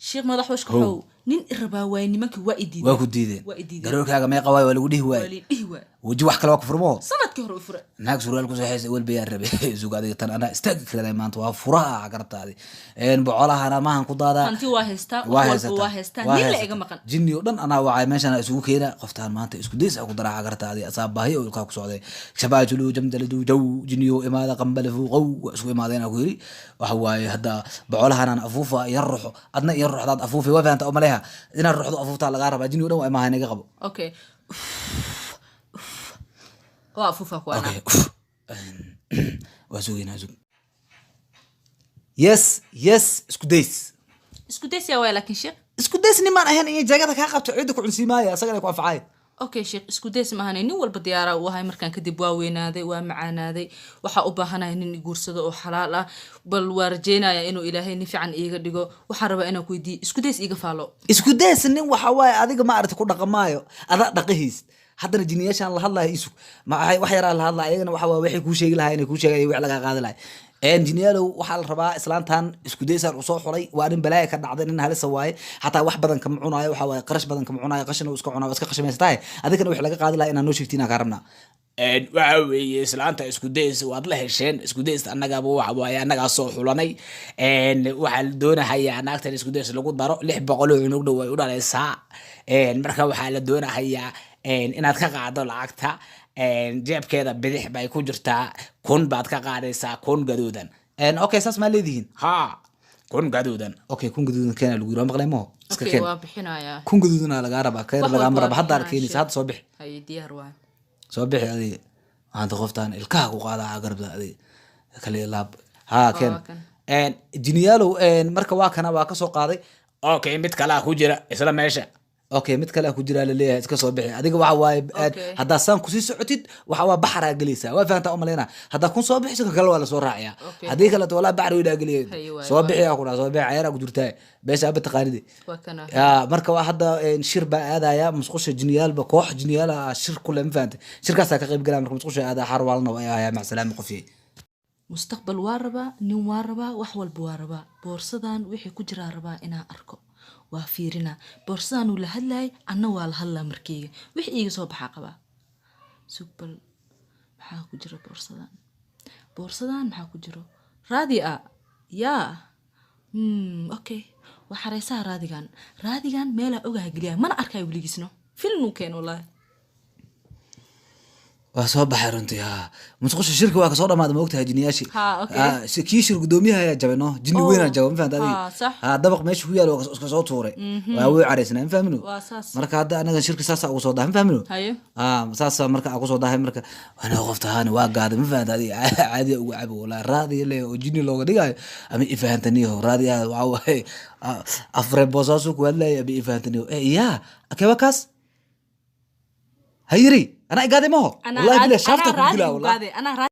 sheekh madax wash kaxow nin irabaa way nimanka waa idin waa ku diideen garoorkaaga meeqa waay waa lagu dhihi waay وجي واحد كلا كفرمو سنة كهرو فرق ناقص سؤال كوسه حيس أول بيار ربي زوج هذه ترى أنا استأجر كذا ما أنتوا فراء عقرت هذه إن بعلها أنا ما هنقول هذا أنتي واهستا نيل إيجا مكان جني ودن أنا وعي ماشي أنا أسوق كذا قفتان ما أنت إسكوديس أقول درا عقرت هذه أصاب باهي ويلقاك سعودي شباب جلو جمدلدو جو جنيو إماذا قنبل فوق أو أسوق إماذا أنا أقولي وهو هذا بعلها أنا أفوفه يروح أدنى يروح هذا أفوفه وفي أنت أمليها إن الروح أفوفه على غارب جنيو ده وما هنيجي قبل أوكي وافوفك وانا اوكي وازوين ازوين يس اسكوديس يا ويل لكن شيخ اسكوديس ني ما اهين اي جاغدا ka qabto ciidu ku cunsimaaya asagana ku afcay okay sheekh iskudeys ma ahayn nin walba diyaara oo hay markaan kadib waa weynaaday waa macaanaaday waxa u baahanahay nin guursado oo xalaal ah bal warjeenaya inuu ilaahay ni fiican iiga dhigo waxa raba inaan ku weydiiyo iskudeys iiga faalo iskudeys nin waxa waay adiga ma aragti ku dhaqamaayo ada dhaqihiis haddana jiniyashan la hadlayo isu ma wax yar la hadlayo ayagana waxa waa wixii ku sheegi lahaa inay ku sheegay wax laga qaadi lahaa jiniyalo waxa la rabaa islaantan isku deysaan u soo xulay waa in balaay ka dhacday in halis waaye hatta wax badan kama cunayo waxa waa qarash badan kama cunayo qashin uu iska cunayo iska qashameystay adigana wax laga qaadi lahaa inaan noo sheegtina ka rabnaa waxa weeye islaanta isku deys waad la hesheen isku deys annaga waxa waaye annaga soo xulanay waxa la doonayaa naagtan isku deys lagu daro 600 cunug dhow way u dhalaysaa marka waxa la doonayaa inaad ka qaado lacagta jeebkeeda bidix bay ku jirtaa kun baad ka qaadaysaa kun gaduudan okay saas ma leedihiin ha kun gaduudan okay kun gaduudan kana lagu yiraahdo maqlaymo iska keen waa bixinaya kun gaduudan laga rabaa kayr laga maraba hadda arkeenaysa hadda soo bix hay diyaar waa soo bix adiga aad qoftaan ilkaha ku qaada garabda adiga kale laab ha keen jiniyalo marka waa kana waa ka soo qaaday okay mid kala ku jira isla meesha okay mid kale ku jira leeyahay iska soo bixi adiga waxa waay hada san ku sii socotid waxa waa baxra galeysa waa faanta umaleena hada kun soo bixi kale wala soo raaciya hadii kale wala baxr wada galeyay soo bixi ku soo bixi ayra ku jirtaa beesha abta qaaridi ya marka waa hada shir ba aadaya musqusha jiniyal ba koox jiniyal shir kule ma faanta shirkaas ka qayb galay marka musqusha aada xar walna waa ma salaam qofi mustaqbal waaraba nin waaraba wax walba waaraba boorsadan wixii ku jira raba inaa arko waa fiirina boorsadan uu la hadlay anna waa la hadlaa markii wixii iga soo baxa qaba sugbal maxaa ku jira boorsadan maxaa ku jiro raadiga ya okay waxa reesaa raadigan meel ogaha galiya mana arkay wiligisno film uu keen wallahi soo baxay runtii musqusha shirka waa ka soo dhamaad ma ogtahay jiniyaashi kii shir gudoomiyaha ayaa jabay no jini weyn ayaa jabay ma fahantaa adiga dabaq meesha ku yaalo iska soo tuuray waa way careysnaa ma fahmino marka hadda anaga shirka saas ugu soo dahay ma fahmino saas marka ugu soo dahay marka wana qoftahan waa gaad ma fahantaa adiga caadi ugu cabo wala raadi le oo jini looga dhigayo ama ifahantaniyo raadi waa way afre bosaasu ku hadlay abi ifahantaniyo ya akewa kaas hayri أنا قاعد ما هو والله بلا شافته كله والله